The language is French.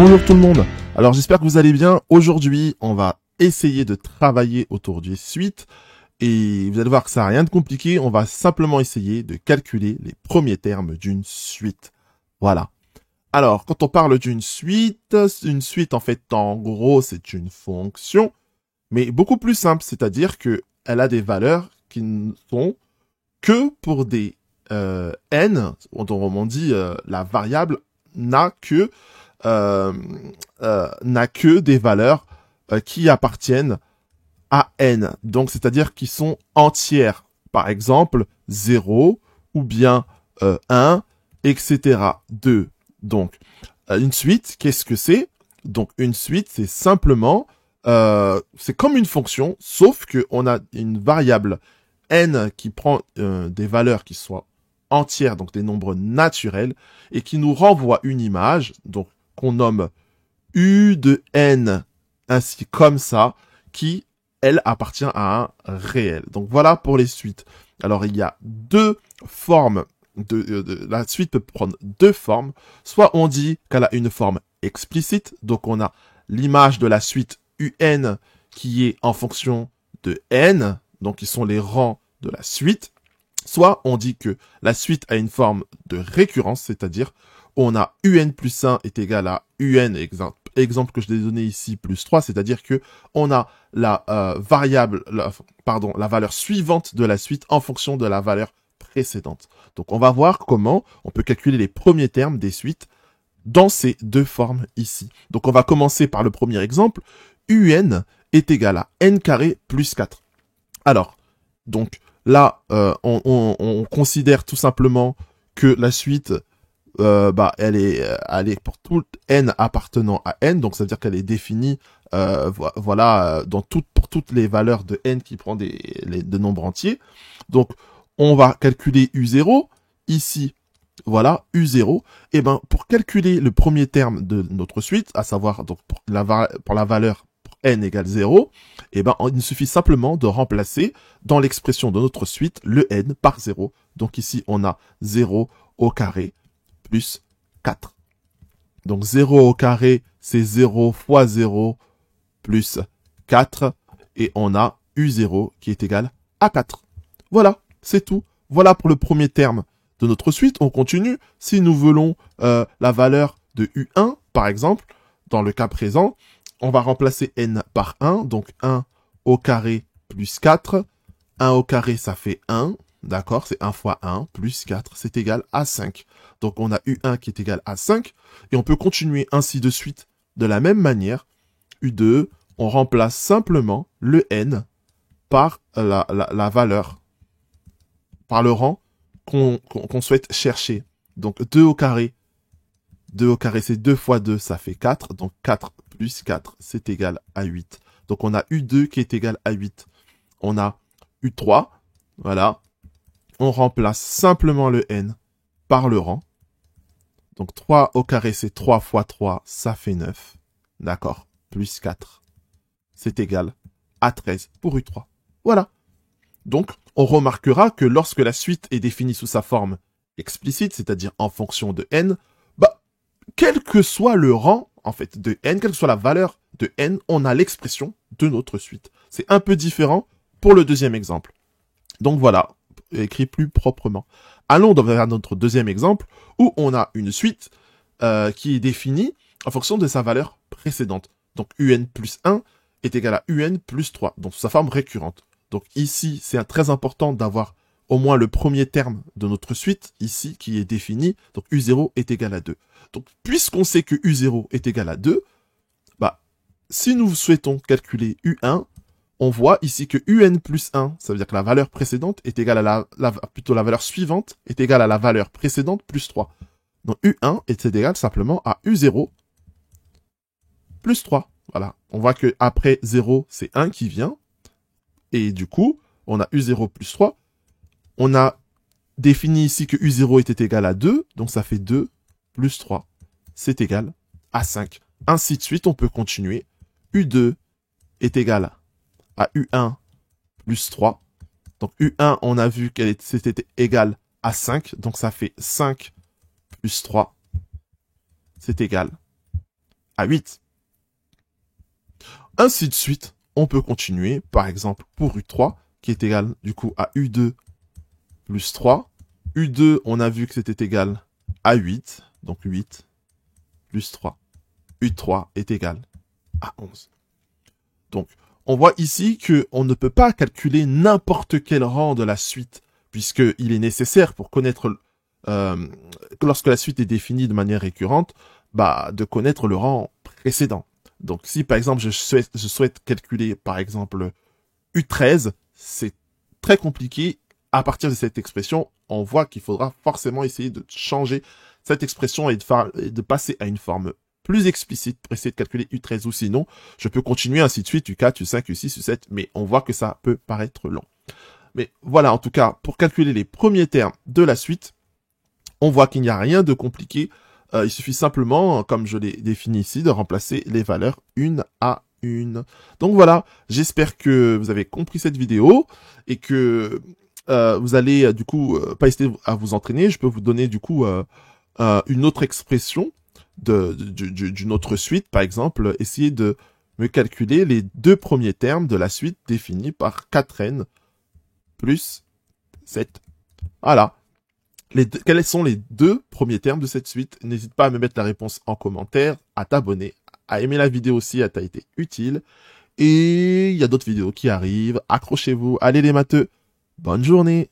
Bonjour tout le monde. Alors j'espère que vous allez bien. Aujourd'hui, on va essayer de travailler autour des suites. Et vous allez voir que ça n'a rien de compliqué. On va simplement essayer de calculer les premiers termes d'une suite. Voilà. Alors, quand on parle d'une suite en fait, en gros, c'est une fonction, mais beaucoup plus simple. C'est-à-dire que elle a des valeurs qui ne sont que pour des n, autrement dit, la variable n'a que des valeurs qui appartiennent à n. Donc, c'est-à-dire qui sont entières. Par exemple, 0 ou bien 1, etc. 2. Donc, une suite, qu'est-ce que c'est? Donc, une suite, c'est simplement, c'est comme une fonction, sauf qu'on a une variable n qui prend des valeurs qui soient entières, donc des nombres naturels, et qui nous renvoie une image, donc qu'on nomme u de n, ainsi comme ça, qui, elle, appartient à un réel. Donc voilà pour les suites. Alors il y a deux formes, la suite peut prendre deux formes. Soit on dit qu'elle a une forme explicite, donc on a l'image de la suite un qui est en fonction de n, donc qui sont les rangs de la suite. Soit on dit que la suite a une forme de récurrence, c'est-à-dire on a un plus 1 est égal à un, exemple que je l'ai donné ici, plus 3, c'est-à-dire que on a la la valeur suivante de la suite en fonction de la valeur précédente. Donc on va voir comment on peut calculer les premiers termes des suites dans ces deux formes ici. Donc on va commencer par le premier exemple. Un est égal à n carré plus 4. Alors, donc là, on considère tout simplement que la suite, elle est pour tout n appartenant à n, donc ça veut dire qu'elle est définie, pour toutes les valeurs de n qui prend de nombres entiers. Donc, on va calculer u0 ici. Voilà, u0. Et ben, pour calculer le premier terme de notre suite, à savoir donc pour la valeur n égale 0, et ben, il suffit simplement de remplacer dans l'expression de notre suite le n par 0. Donc ici, on a 0 au carré plus 4. Donc 0 au carré, c'est 0 fois 0 plus 4. Et on a u0 qui est égal à 4. Voilà, c'est tout. Voilà pour le premier terme de notre suite. On continue. Si nous voulons la valeur de u1, par exemple, dans le cas présent, on va remplacer n par 1. Donc 1 au carré plus 4. 1 au carré, ça fait 1. D'accord, c'est 1 fois 1 plus 4, c'est égal à 5. Donc on a u1 qui est égal à 5. Et on peut continuer ainsi de suite de la même manière. u2, on remplace simplement le n par la valeur, par le rang qu'on souhaite chercher. Donc 2 au carré. 2 au carré, c'est 2 fois 2, ça fait 4. Donc 4 plus 4, c'est égal à 8. Donc on a u2 qui est égal à 8. On a u3, voilà. On remplace simplement le n par le rang. Donc 3 au carré, c'est 3 fois 3, ça fait 9. D'accord, plus 4. C'est égal à 13 pour u3. Voilà. Donc, on remarquera que lorsque la suite est définie sous sa forme explicite, c'est-à-dire en fonction de n, quel que soit le rang, en fait, de n, quelle que soit la valeur de n, on a l'expression de notre suite. C'est un peu différent pour le deuxième exemple. Donc voilà, écrit plus proprement. Allons vers notre deuxième exemple, où on a une suite qui est définie en fonction de sa valeur précédente. Donc un plus 1 est égal à un plus 3, donc sous sa forme récurrente. Donc ici, c'est très important d'avoir au moins le premier terme de notre suite, ici, qui est défini. Donc u0 est égal à 2. Donc puisqu'on sait que u0 est égal à 2, si nous souhaitons calculer u1, on voit ici que un plus 1, ça veut dire que la valeur précédente est égale à la valeur suivante est égale à la valeur précédente plus 3. Donc u1 est égal simplement à u0 plus 3. Voilà. On voit que après 0, c'est 1 qui vient. Et du coup, on a u0 plus 3. On a défini ici que u0 était égal à 2. Donc ça fait 2 plus 3. C'est égal à 5. Ainsi de suite, on peut continuer. u2 est égal à u1 plus 3. Donc u1, on a vu qu'elle c'était égal à 5. Donc ça fait 5 plus 3. C'est égal à 8. Ainsi de suite, on peut continuer, par exemple, pour U3, qui est égal, du coup, à U2 plus 3. U2, on a vu que c'était égal à 8, donc 8 plus 3. U3 est égal à 11. Donc, on voit ici qu'on ne peut pas calculer n'importe quel rang de la suite, puisqu'il est nécessaire pour connaître, lorsque la suite est définie de manière récurrente, de connaître le rang précédent. Donc, si par exemple je souhaite calculer par exemple U13, c'est très compliqué. À partir de cette expression, on voit qu'il faudra forcément essayer de changer cette expression et de passer à une forme plus explicite pour essayer de calculer U13, ou sinon, je peux continuer ainsi de suite, U4, U5, U6, U7, mais on voit que ça peut paraître long. Mais voilà, en tout cas, pour calculer les premiers termes de la suite, on voit qu'il n'y a rien de compliqué. Il suffit simplement, comme je l'ai défini ici, de remplacer les valeurs une à une. Donc voilà, j'espère que vous avez compris cette vidéo et que vous allez du coup pas hésiter à vous entraîner. Je peux vous donner du coup une autre expression d'une autre suite. Par exemple, essayez de me calculer les deux premiers termes de la suite définis par 4n plus 7. Voilà. Quels sont les deux premiers termes de cette suite? N'hésite pas à me mettre la réponse en commentaire, à t'abonner, à aimer la vidéo si elle t'a été utile. Et il y a d'autres vidéos qui arrivent. Accrochez-vous. Allez les matheux. Bonne journée.